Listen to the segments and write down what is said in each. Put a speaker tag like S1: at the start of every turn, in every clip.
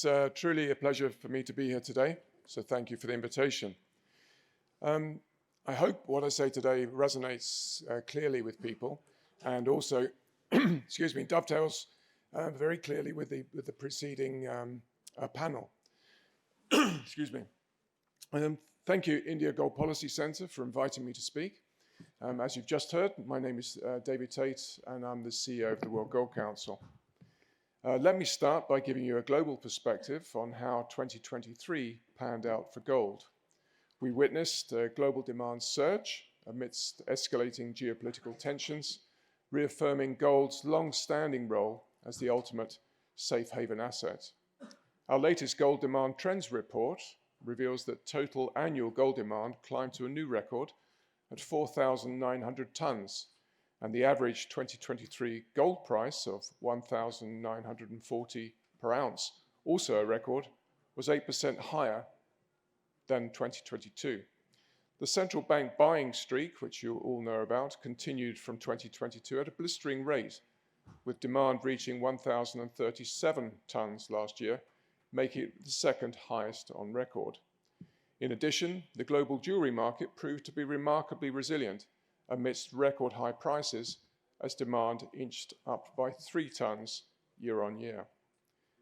S1: It's truly a pleasure for me to be here today, so thank you for the invitation. I hope what I say today resonates clearly with people and also, excuse me, dovetails very clearly with the preceding panel. Excuse me. Thank you, India Gold Policy Centre, for inviting me to speak. As you've just heard, my name is David Tait, and I'm the CEO of the World Gold Council. Let me start by giving you a global perspective on how 2023 panned out for gold. We witnessed a global demand surge amidst escalating geopolitical tensions, reaffirming gold's long-standing role as the ultimate safe haven asset. Our latest gold demand trends report reveals that total annual gold demand climbed to a new record at 4,900 tons, and the average 2023 gold price of 1,940 per ounce, also a record, was 8% higher than 2022. The central bank buying streak, which you all know about, continued from 2022 at a blistering rate, with demand reaching 1,037 tons last year, making it the second highest on record. In addition, the global jewelry market proved to be remarkably resilient amidst record high prices as demand inched up by 3 tons year on year.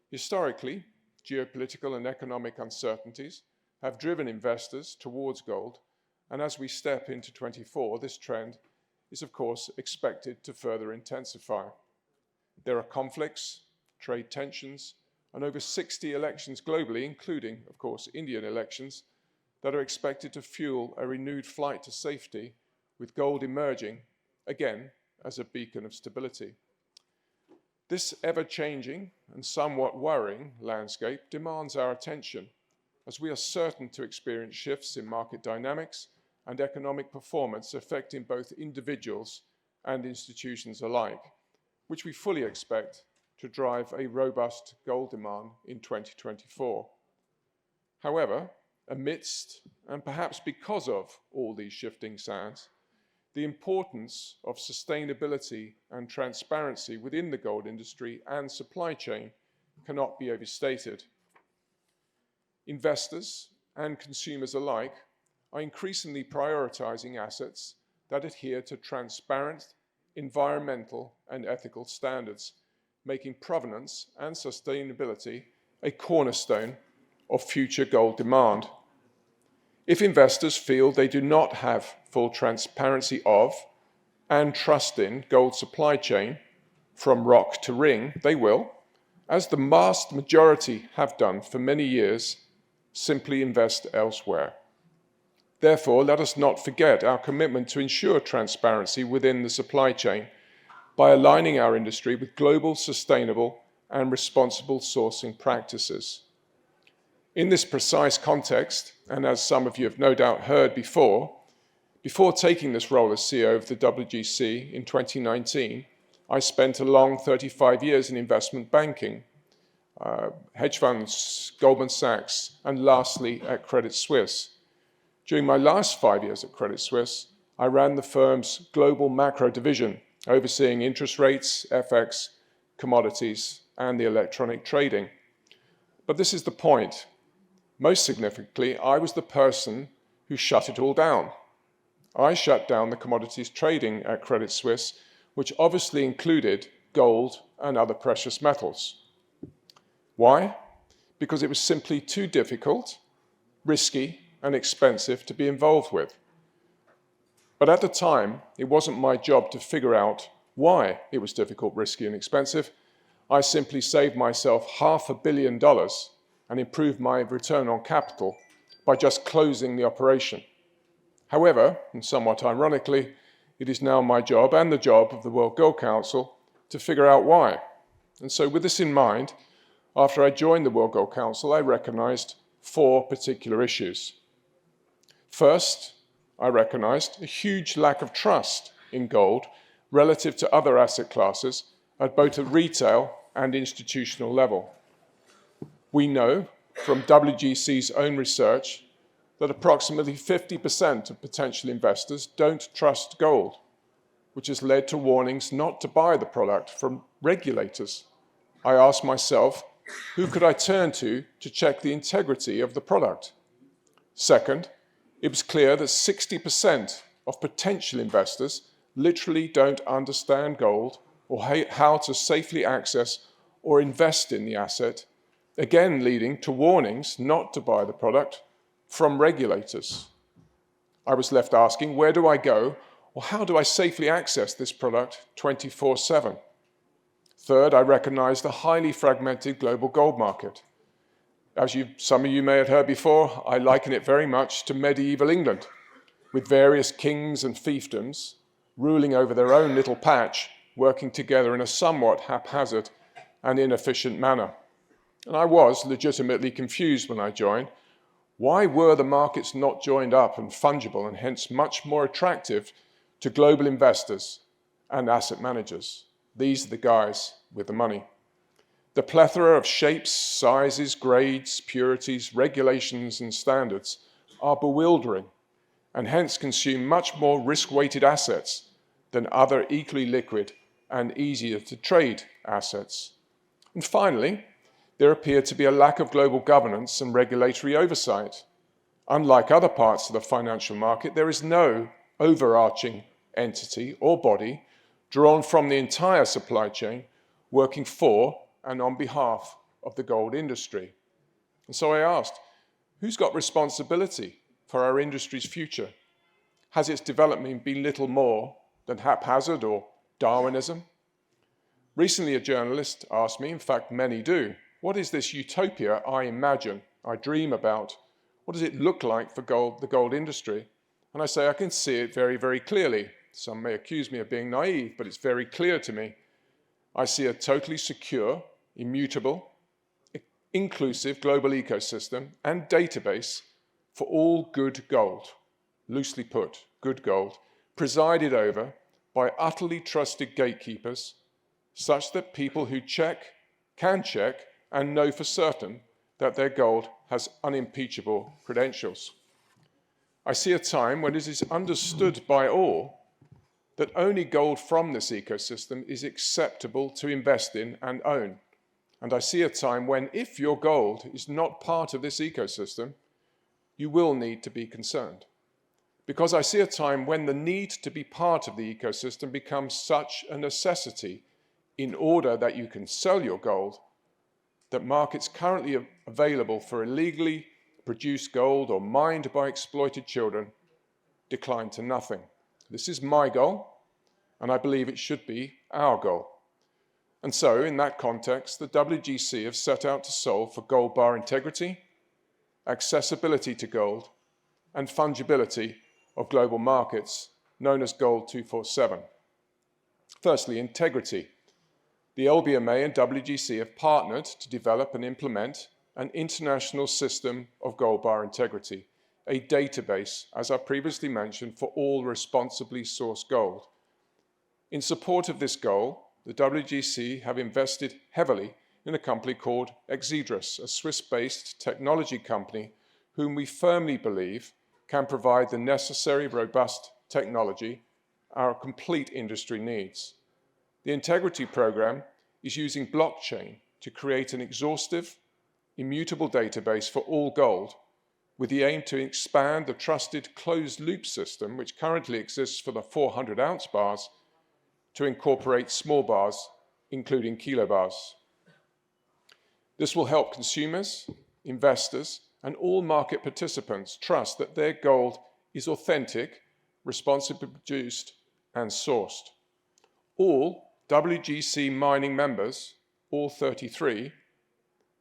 S1: Historically, geopolitical and economic uncertainties have driven investors towards gold, and as we step into 24, this trend is of course expected to further intensify. There are conflicts, trade tensions, and over 60 elections globally, including, of course, Indian elections, that are expected to fuel a renewed flight to safety, with gold emerging, again, as a beacon of stability. This ever-changing and somewhat worrying landscape demands our attention, as we are certain to experience shifts in market dynamics and economic performance affecting both individuals and institutions alike, which we fully expect to drive a robust gold demand in 2024. However, amidst, and perhaps because of all these shifting sands, the importance of sustainability and transparency within the gold industry and supply chain cannot be overstated. Investors and consumers alike are increasingly prioritizing assets that adhere to transparent, environmental, and ethical standards, making provenance and sustainability a cornerstone of future gold demand. If investors feel they do not have full transparency of and trust in gold supply chain from rock to ring, they will, as the vast majority have done for many years, simply invest elsewhere. Therefore, let us not forget our commitment to ensure transparency within the supply chain by aligning our industry with global, sustainable, and responsible sourcing practices. In this precise context, and as some of you have no doubt heard before taking this role as CEO of the WGC in 2019, I spent a long 35 years in investment banking, hedge funds, Goldman Sachs, and lastly at Credit Suisse. During my last 5 years at Credit Suisse, I ran the firm's global macro division, overseeing interest rates, FX, commodities, and the electronic trading. But this is the point. Most significantly, I was the person who shut it all down. I shut down the commodities trading at Credit Suisse, which obviously included gold and other precious metals. Why? Because it was simply too difficult, risky, and expensive to be involved with. But at the time, it wasn't my job to figure out why it was difficult, risky, and expensive. I simply saved myself $500 million and improved my return on capital by just closing the operation. However, and somewhat ironically, it is now my job and the job of the World Gold Council to figure out why. And so with this in mind, after I joined the World Gold Council, I recognized 4 particular issues. First, I recognized a huge lack of trust in gold relative to other asset classes at both a retail and institutional level. We know from WGC's own research that approximately 50% of potential investors don't trust gold, which has led to warnings not to buy the product from regulators. I asked myself, Who could I turn to check the integrity of the product? Second, it was clear that 60% of potential investors literally don't understand gold or how to safely access or invest in the asset, again leading to warnings not to buy the product from regulators. I was left asking, where do I go, or how do I safely access this product 24/7? Third, I recognized the highly fragmented global gold market. As some of you may have heard before, I liken it very much to medieval England, with various kings and fiefdoms ruling over their own little patch, working together in a somewhat haphazard and inefficient manner. And I was legitimately confused when I joined. Why were the markets not joined up and fungible and hence much more attractive to global investors and asset managers? These are the guys with the money. The plethora of shapes, sizes, grades, purities, regulations, and standards are bewildering and hence consume much more risk-weighted assets than other equally liquid and easier to trade assets. And finally, there appeared to be a lack of global governance and regulatory oversight. Unlike other parts of the financial market, there is no overarching entity or body drawn from the entire supply chain working for and on behalf of the gold industry. And so I asked, who's got responsibility for our industry's future? Has its development been little more than haphazard or Darwinism? Recently, a journalist asked me, in fact, many do, what is this utopia I imagine, I dream about? What does it look like for the gold industry? And I say, I can see it very, very clearly. Some may accuse me of being naive, but it's very clear to me. I see a totally secure, immutable, inclusive global ecosystem and database for all good gold, loosely put, good gold, presided over by utterly trusted gatekeepers, such that people who can check, and know for certain that their gold has unimpeachable credentials. I see a time when it is understood by all that only gold from this ecosystem is acceptable to invest in and own. And I see a time when, if your gold is not part of this ecosystem, you will need to be concerned. Because I see a time when the need to be part of the ecosystem becomes such a necessity in order that you can sell your gold, that markets currently available for illegally produced gold or mined by exploited children decline to nothing. This is my goal, and I believe it should be our goal. And so, in that context, the WGC have set out to solve for gold bar integrity, accessibility to gold, and fungibility of global markets, known as Gold 247. Firstly, integrity. The LBMA and WGC have partnered to develop and implement an international system of gold bar integrity, a database, as I previously mentioned, for all responsibly sourced gold. In support of this goal, the WGC have invested heavily in a company called Exedris, a Swiss-based technology company whom we firmly believe can provide the necessary robust technology our complete industry needs. The integrity program is using blockchain to create an exhaustive, immutable database for all gold, with the aim to expand the trusted closed-loop system, which currently exists for the 400-ounce bars, to incorporate small bars, including kilo bars. This will help consumers, investors, and all market participants trust that their gold is authentic, responsibly produced, and sourced. All WGC mining members, all 33,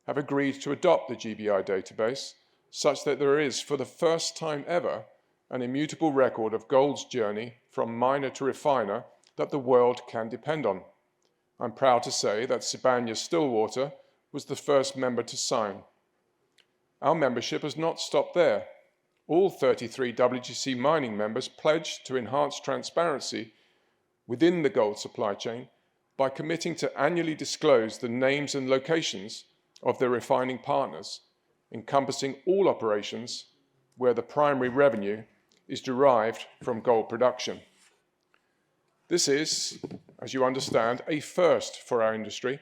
S1: have agreed to adopt the GBI database such that there is, for the first time ever, an immutable record of gold's journey from miner to refiner that the world can depend on. I'm proud to say that Sibanye-Stillwater was the first member to sign. Our membership has not stopped there. All 33 WGC mining members pledged to enhance transparency within the gold supply chain by committing to annually disclose the names and locations of their refining partners, encompassing all operations where the primary revenue is derived from gold production. This is, as you understand, a first for our industry,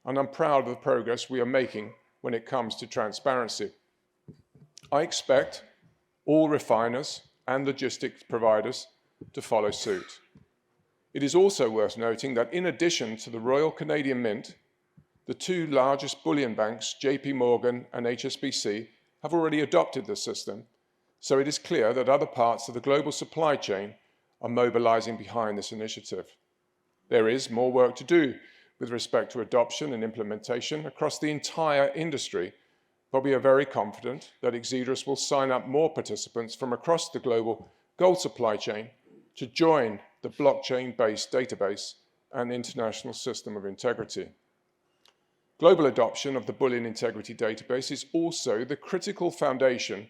S1: and I'm proud of the progress we are making when it comes to transparency. I expect all refiners and logistics providers to follow suit. It is also worth noting that in addition to the Royal Canadian Mint, the two largest bullion banks, JP Morgan and HSBC, have already adopted the system, so it is clear that other parts of the global supply chain are mobilizing behind this initiative. There is more work to do with respect to adoption and implementation across the entire industry, but we are very confident that Exedris will sign up more participants from across the global gold supply chain to join the blockchain-based database and international system of integrity. Global adoption of the Bullion Integrity Database is also the critical foundation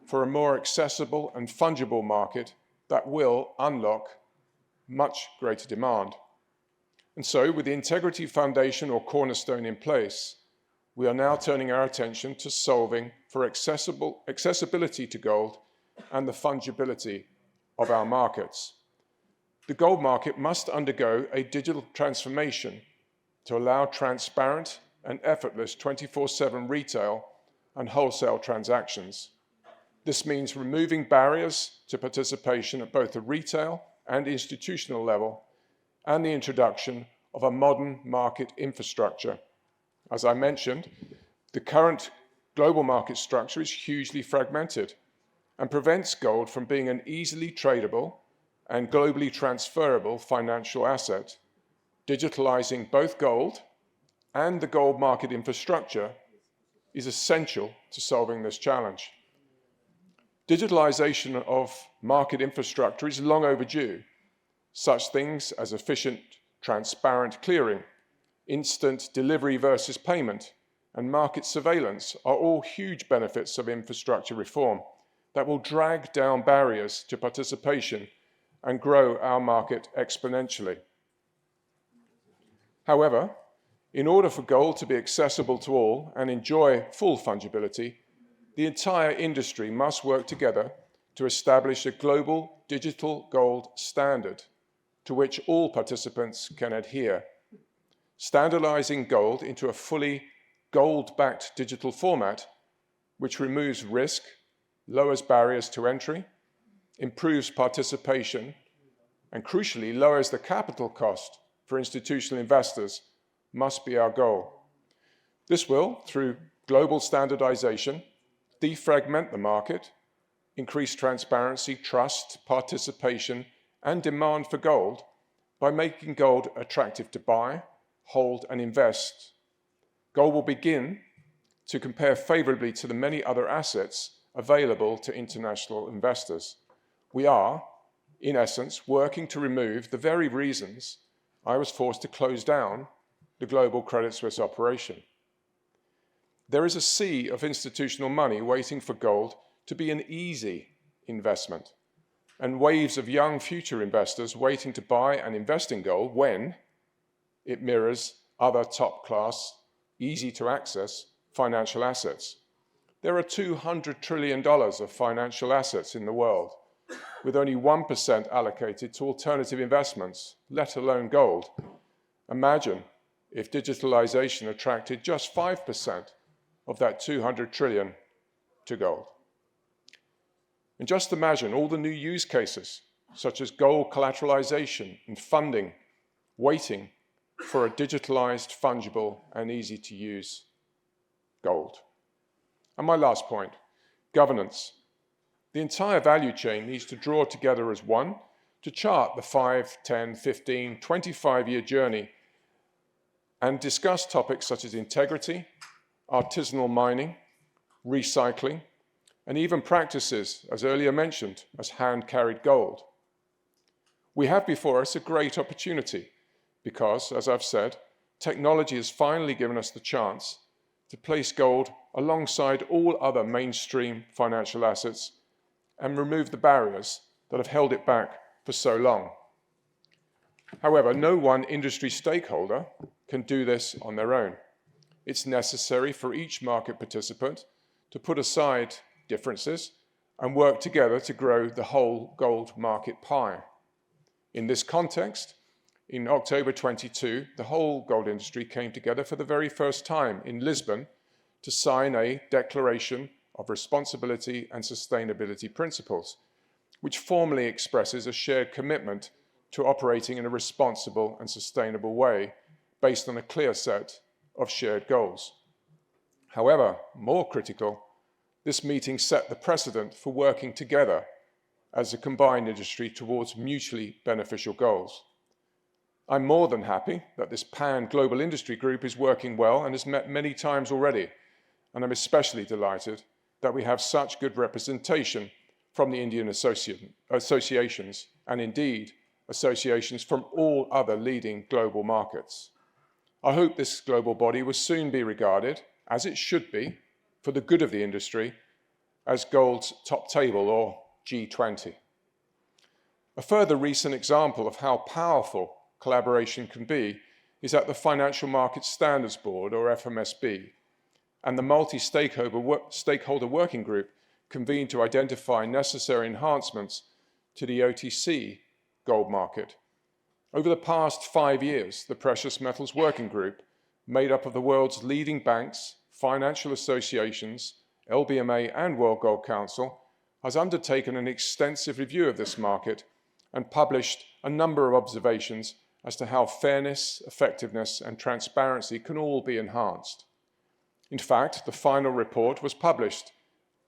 S1: for a more accessible and fungible market that will unlock much greater demand. And so, with the Integrity Foundation or cornerstone in place, we are now turning our attention to solving for accessibility to gold and the fungibility of our markets. The gold market must undergo a digital transformation to allow transparent and effortless 24/7 retail and wholesale transactions. This means removing barriers to participation at both the retail and institutional level, and the introduction of a modern market infrastructure. As I mentioned, the current global market structure is hugely fragmented and prevents gold from being an easily tradable and globally transferable financial asset. Digitalizing both gold and the gold market infrastructure is essential to solving this challenge. Digitalization of market infrastructure is long overdue. Such things as efficient, transparent clearing, instant delivery versus payment, and market surveillance are all huge benefits of infrastructure reform that will drag down barriers to participation and grow our market exponentially. However, in order for gold to be accessible to all and enjoy full fungibility, the entire industry must work together to establish a global digital gold standard to which all participants can adhere. Standardizing gold into a fully gold-backed digital format, which removes risk, lowers barriers to entry, improves participation, and crucially lowers the capital cost for institutional investors, must be our goal. This will, through global standardization, defragment the market, increase transparency, trust, participation, and demand for gold by making gold attractive to buy, hold, and invest. Gold will begin to compare favorably to the many other assets available to international investors. We are, in essence, working to remove the very reasons I was forced to close down the global Credit Suisse operation. There is a sea of institutional money waiting for gold to be an easy investment, and waves of young future investors waiting to buy and invest in gold when it mirrors other top-class, easy-to-access financial assets. There are $200 trillion of financial assets in the world, with only 1% allocated to alternative investments, let alone gold. Imagine if digitalization attracted just 5% of that 200 trillion to gold. And just imagine all the new use cases, such as gold collateralization and funding, waiting for a digitalized, fungible, and easy-to-use gold. And my last point, governance. The entire value chain needs to draw together as one to chart the 5, 10, 15, 25-year journey and discuss topics such as integrity, artisanal mining, recycling, and even practices, as earlier mentioned, as hand-carried gold. We have before us a great opportunity because, as I've said, technology has finally given us the chance to place gold alongside all other mainstream financial assets and remove the barriers that have held it back for so long. However, no one industry stakeholder can do this on their own. It's necessary for each market participant to put aside differences and work together to grow the whole gold market pie. In this context, in October 22, the whole gold industry came together for the very first time in Lisbon to sign a Declaration of Responsibility and Sustainability Principles, which formally expresses a shared commitment to operating in a responsible and sustainable way based on a clear set of shared goals. However, more critical, this meeting set the precedent for working together as a combined industry towards mutually beneficial goals. I'm more than happy that this pan-global industry group is working well and has met many times already, and I'm especially delighted that we have such good representation from the Indian associations, and indeed associations from all other leading global markets. I hope this global body will soon be regarded, as it should be, for the good of the industry, as gold's top table, or G20. A further recent example of how powerful collaboration can be is at the Financial Market Standards Board, or FMSB, and the multi-stakeholder working group convened to identify necessary enhancements to the OTC gold market. Over the past 5 years, the Precious Metals Working Group, made up of the world's leading banks, financial associations, LBMA and World Gold Council, has undertaken an extensive review of this market and published a number of observations as to how fairness, effectiveness and transparency can all be enhanced. In fact, the final report was published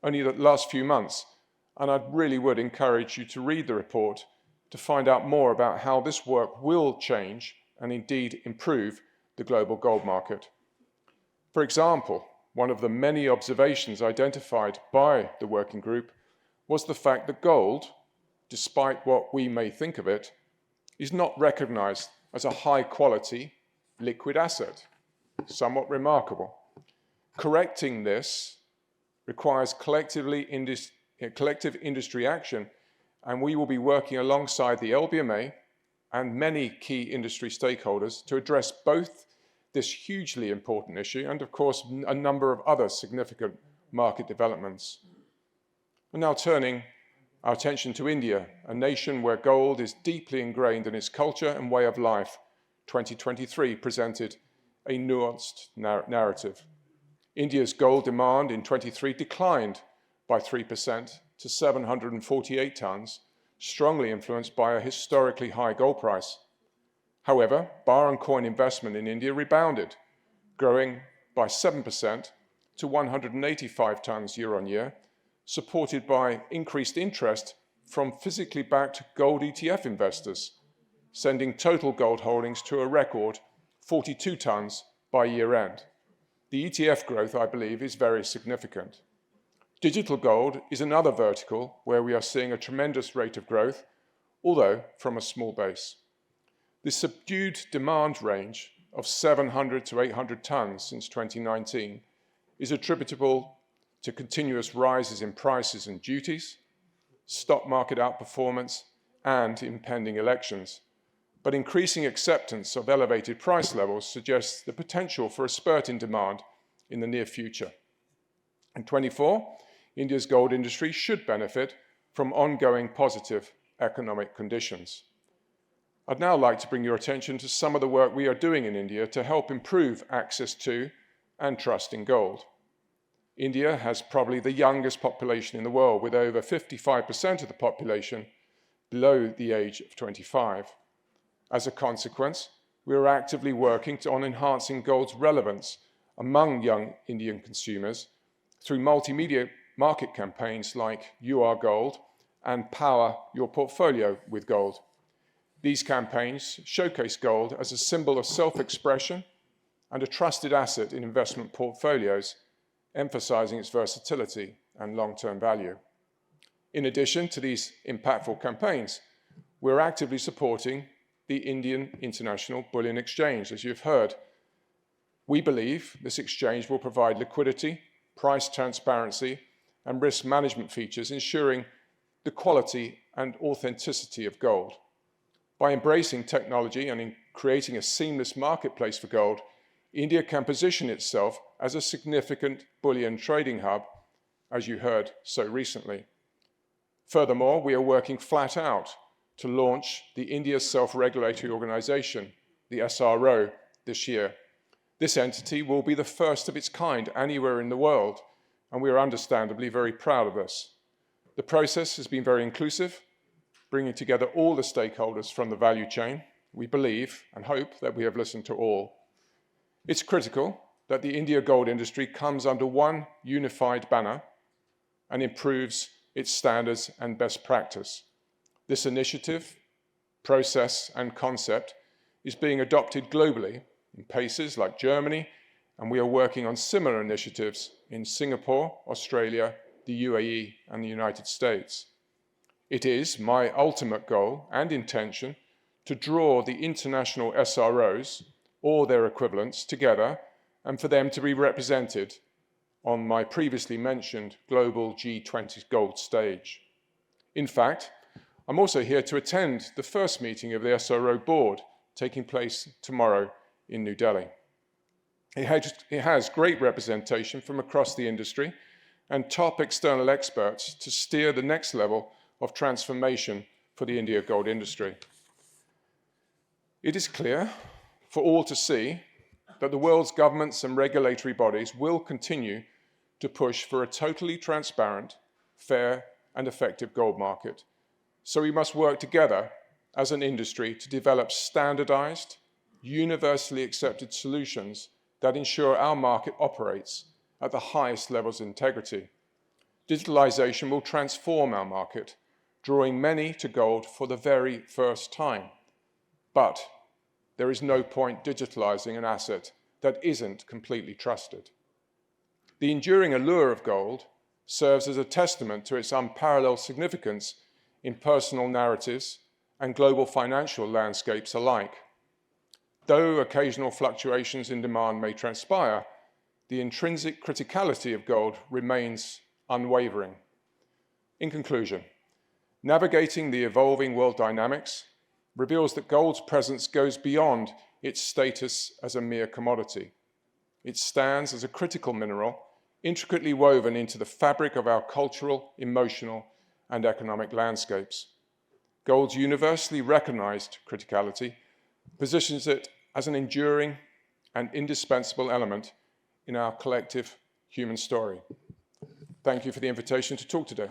S1: only the last few months, and I really would encourage you to read the report to find out more about how this work will change and indeed improve the global gold market. For example, one of the many observations identified by the working group was the fact that gold, despite what we may think of it, is not recognized as a high-quality liquid asset. Somewhat remarkable. Correcting this requires collective industry action, and we will be working alongside the LBMA and many key industry stakeholders to address both this hugely important issue and, of course, a number of other significant market developments. And now turning our attention to India, a nation where gold is deeply ingrained in its culture and way of life. 2023 presented a nuanced narrative. India's gold demand in 23 declined by 3% to 748 tons, strongly influenced by a historically high gold price. However, bar and coin investment in India rebounded, growing by 7% to 185 tons year on year, supported by increased interest from physically backed gold ETF investors, sending total gold holdings to a record 42 tons by year end. The ETF growth, I believe, is very significant. Digital gold is another vertical where we are seeing a tremendous rate of growth, although from a small base. The subdued demand range of 700 to 800 tons since 2019 is attributable to continuous rises in prices and duties, stock market outperformance, and impending elections. But increasing acceptance of elevated price levels suggests the potential for a spurt in demand in the near future. In 24, India's gold industry should benefit from ongoing positive economic conditions. I'd now like to bring your attention to some of the work we are doing in India to help improve access to and trust in gold. India has probably the youngest population in the world, with over 55% of the population below the age of 25. As a consequence, we are actively working on enhancing gold's relevance among young Indian consumers through multimedia market campaigns like You Are Gold and Power Your Portfolio with Gold. These campaigns showcase gold as a symbol of self-expression and a trusted asset in investment portfolios, emphasizing its versatility and long-term value. In addition to these impactful campaigns, we're actively supporting the Indian International Bullion Exchange, as you've heard. We believe this exchange will provide liquidity, price transparency, and risk management features, ensuring the quality and authenticity of gold. By embracing technology and in creating a seamless marketplace for gold, India can position itself as a significant bullion trading hub, as you heard so recently. Furthermore, we are working flat out to launch the India Self-Regulatory Organization, the SRO, this year. This entity will be the first of its kind anywhere in the world, and we are understandably very proud of this. The process has been very inclusive, bringing together all the stakeholders from the value chain. We believe and hope that we have listened to all. It's critical that the India gold industry comes under one unified banner and improves its standards and best practice. This initiative, process, and concept is being adopted globally in places like Germany, and we are working on similar initiatives in Singapore, Australia, the UAE, and the United States. It is my ultimate goal and intention to draw the international SROs or their equivalents together and for them to be represented on my previously mentioned global G20 gold stage. In fact, I'm also here to attend the first meeting of the SRO board taking place tomorrow in New Delhi. It has great representation from across the industry and top external experts to steer the next level of transformation for the India gold industry. It is clear for all to see that the world's governments and regulatory bodies will continue to push for a totally transparent, fair, and effective gold market. So we must work together as an industry to develop standardized, universally accepted solutions that ensure our market operates at the highest levels of integrity. Digitalization will transform our market, drawing many to gold for the very first time. But there is no point digitalizing an asset that isn't completely trusted. The enduring allure of gold serves as a testament to its unparalleled significance in personal narratives and global financial landscapes alike. Though occasional fluctuations in demand may transpire, the intrinsic criticality of gold remains unwavering. In conclusion, navigating the evolving world dynamics reveals that gold's presence goes beyond its status as a mere commodity. It stands as a critical mineral, intricately woven into the fabric of our cultural, emotional, and economic landscapes. Gold's universally recognized criticality positions it as an enduring and indispensable element in our collective human story. Thank you for the invitation to talk today.